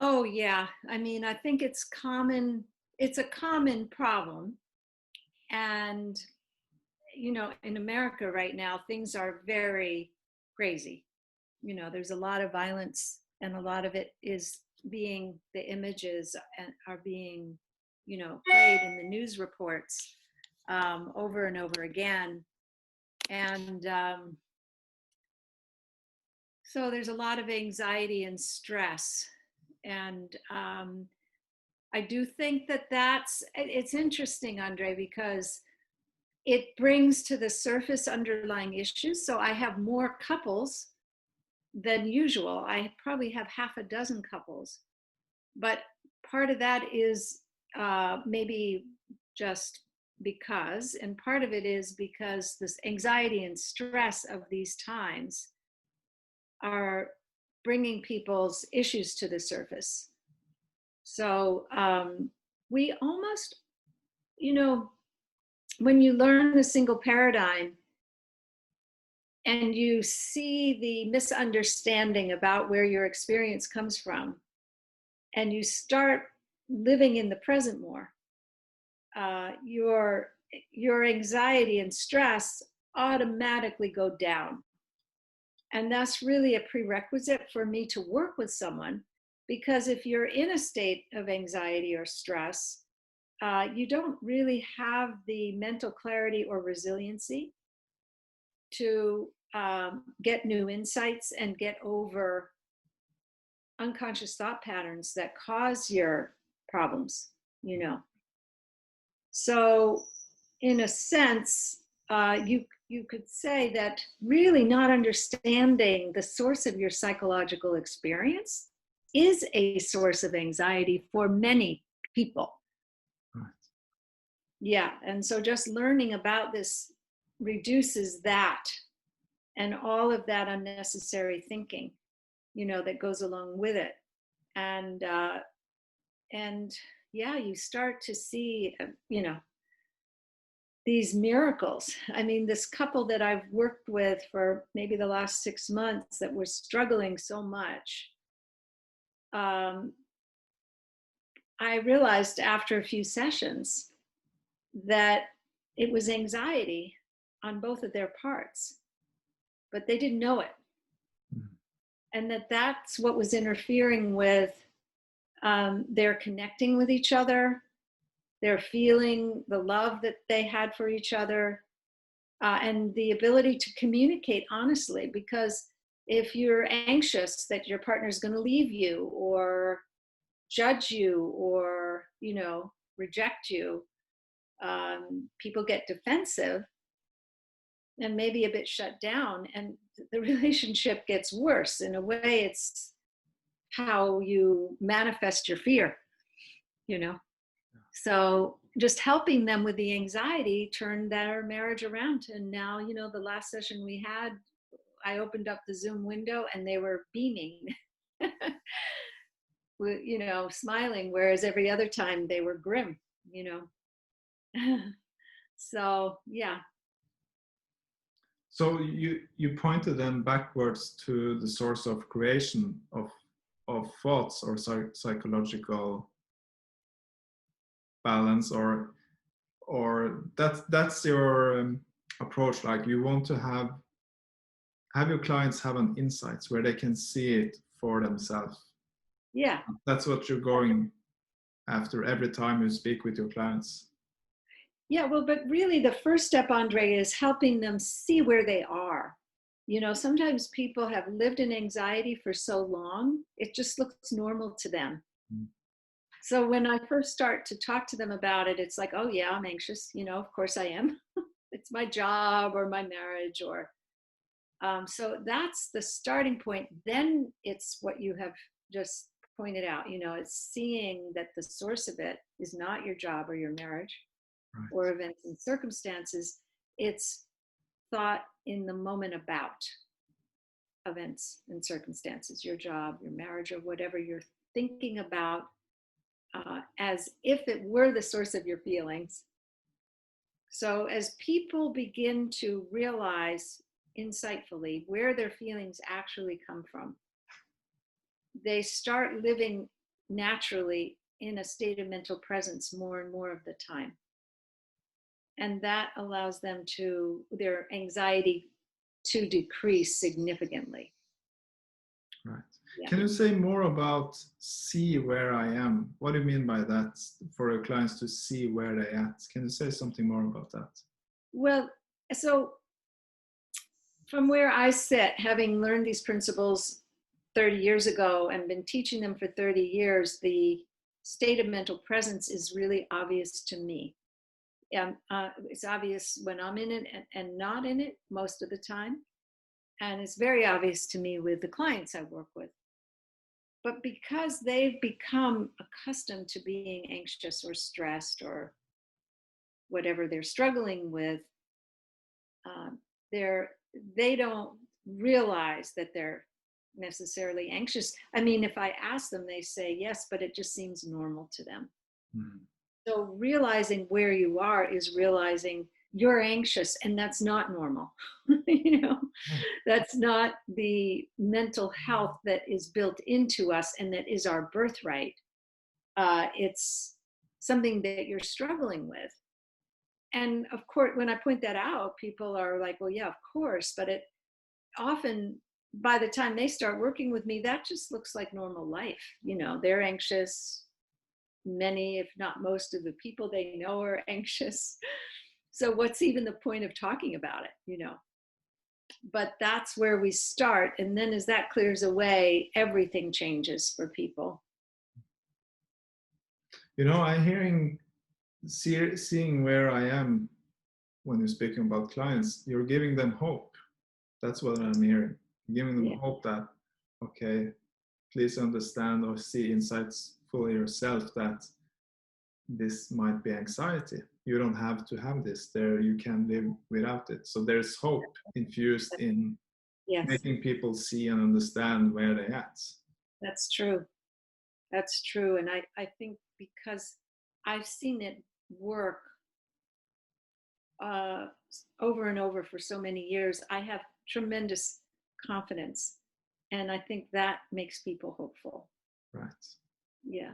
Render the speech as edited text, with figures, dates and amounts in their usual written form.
Oh, yeah. I mean, I think it's a common problem. And, in America right now, things are very crazy. There's a lot of violence, and a lot of it is the images and are being, played in the news reports over and over again. And so there's a lot of anxiety and stress. And I do think that it's interesting, Andre, because it brings to the surface underlying issues. So I have more couples than usual. I probably have half a dozen couples, but part of that is maybe just because, and part of it is because this anxiety and stress of these times are bringing people's issues to the surface. So we almost, you know, when you learn the single paradigm and you see the misunderstanding about where your experience comes from, and you start living in the present more, your anxiety and stress automatically go down. And that's really a prerequisite for me to work with someone, because if you're in a state of anxiety or stress, you don't really have the mental clarity or resiliency to get new insights and get over unconscious thought patterns that cause your problems. So, in a sense, you could say that really not understanding the source of your psychological experience is a source of anxiety for many people. Right. Yeah, and so just learning about this reduces that and all of that unnecessary thinking, that goes along with it. And yeah, you start to see, these miracles. I mean, this couple that I've worked with for maybe the last 6 months that were struggling so much, I realized after a few sessions that it was anxiety on both of their parts, but they didn't know it. Mm. And that's what was interfering with their connecting with each other, their feeling the love that they had for each other, and the ability to communicate honestly. Because if you're anxious that your partner is going to leave you or judge you or reject you, people get defensive and maybe a bit shut down, and the relationship gets worse. In a way, it's how you manifest your fear, you know so just helping them with the anxiety turned their marriage around. And now, the last session we had, I opened up the Zoom window and they were beaming, smiling, whereas every other time they were grim, you know. So yeah. So you pointed them backwards to the source of creation of thoughts or psychological balance, or that's your approach. Like, you want to have your clients have an insights where they can see it for themselves. Yeah. That's what you're going after every time you speak with your clients. Yeah, well, but really the first step, Andre, is helping them see where they are. Sometimes people have lived in anxiety for so long, it just looks normal to them. Mm. So when I first start to talk to them about it, it's like, oh yeah, I'm anxious. Of course I am. It's my job or my marriage so that's the starting point. Then it's what you have just pointed out, it's seeing that the source of it is not your job or your marriage. Right. Or events and circumstances. It's thought in the moment about events and circumstances, your job, your marriage, or whatever you're thinking about, as if it were the source of your feelings. So as people begin to realize insightfully where their feelings actually come from, they start living naturally in a state of mental presence more and more of the time. And that allows them to, their anxiety to decrease significantly. Right. Yeah. Can you say more about see where I am? What do you mean by that for your clients to see where they at? Can you say something more about that? Well, so from where I sit, having learned these principles 30 years ago and been teaching them for 30 years, the state of mental presence is really obvious to me. It's obvious when I'm in it and not in it most of the time. And it's very obvious to me with the clients I work with. But because they've become accustomed to being anxious or stressed or whatever they're struggling with, um, they're they don't realize that they're necessarily anxious. I mean, if I ask them, they say yes, but it just seems normal to them. Mm. So realizing where you are is realizing you're anxious, and that's not normal. You know, Oh, that's not the mental health that is built into us and that is our birthright. It's something that you're struggling with. And of course, when I point that out, people are like, well, yeah, of course. But it often, by the time they start working with me, that just looks like normal life. You know, they're anxious. Many, if not most of the people they know are anxious. So what's even the point of talking about it, you know? But that's where we start. And then as that clears away, everything changes for people. you know, I'm seeing where I am when you're speaking about clients. You're giving them hope. That's what I'm hearing. Giving them Yeah, hope that, okay, please understand or see insights for yourself that this might be anxiety. You don't have to have this. There, you can live without it. So there's hope infused in yes, making people see and understand where they're at. that's true. That's true. And I think because I've seen it work uh, over and over for so many years, I have tremendous confidence. And I think that makes people hopeful. Right. Yeah.